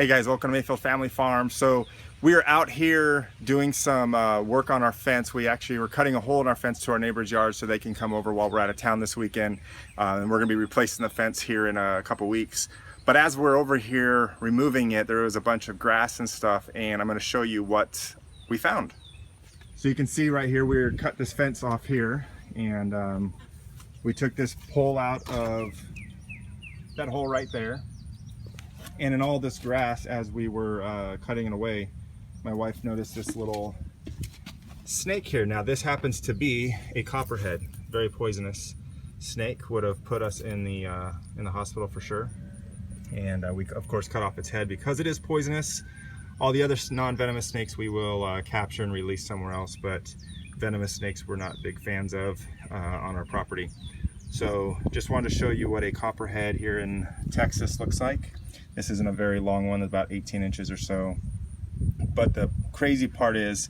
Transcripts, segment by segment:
Hey guys, welcome to Mayfield Family Farm. So we are out here doing some work on our fence. We actually were cutting a hole in our fence to our neighbor's yard so they can come over while we're out of town this weekend. And we're gonna be replacing the fence here in a couple weeks. But as we're over here removing it, there was a bunch of grass and stuff, and I'm gonna show you what we found. So you can see right here, we cut this fence off here, and we took this pole out of that hole right there. And in all this grass, as we were cutting it away, my wife noticed this little snake here. Now this happens to be a copperhead, very poisonous snake. Would have put us in the hospital for sure. And we of course cut off its head because it is poisonous. All the other non-venomous snakes we will capture and release somewhere else, but venomous snakes we're not big fans of on our property. So just wanted to show you what a copperhead here in Texas looks like. This isn't a very long one, about 18 inches or so. But the crazy part is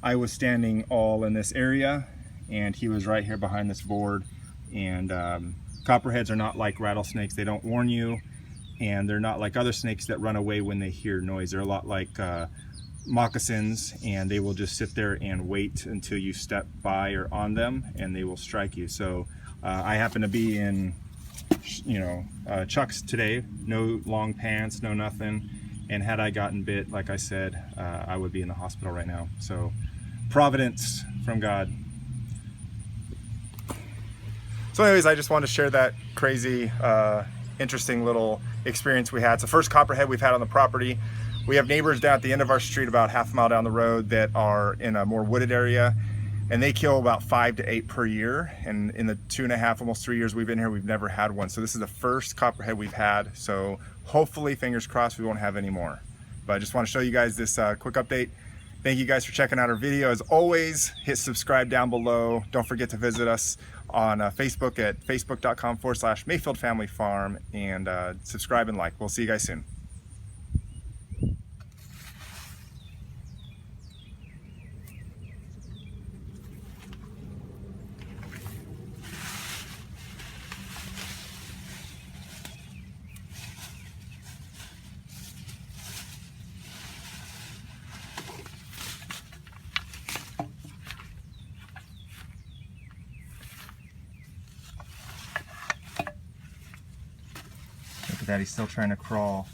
I was standing all in this area and he was right here behind this board. And copperheads are not like rattlesnakes. They don't warn you, and they're not like other snakes that run away when they hear noise. They're a lot like moccasins, and they will just sit there and wait until you step by or on them, and they will strike you. So I happen to be in Chucks today, no long pants, no nothing, and had I gotten bit, like I said, I would be in the hospital right now. So providence from God. So anyways, I just wanted to share that crazy interesting little experience we had. It's the first copperhead we've had on the property. We have neighbors down at the end of our street about half a mile down the road that are in a more wooded area, and they kill about 5 to 8 per year. And in the 2.5, almost 3 years we've been here, we've never had one. So this is the first copperhead we've had. So hopefully, fingers crossed, we won't have any more. But I just want to show you guys this quick update. Thank you guys for checking out our video. As always, hit subscribe down below. Don't forget to visit us on Facebook at facebook.com/Mayfield Family Farm, and subscribe and like. We'll see you guys soon. Look at that, he's still trying to crawl.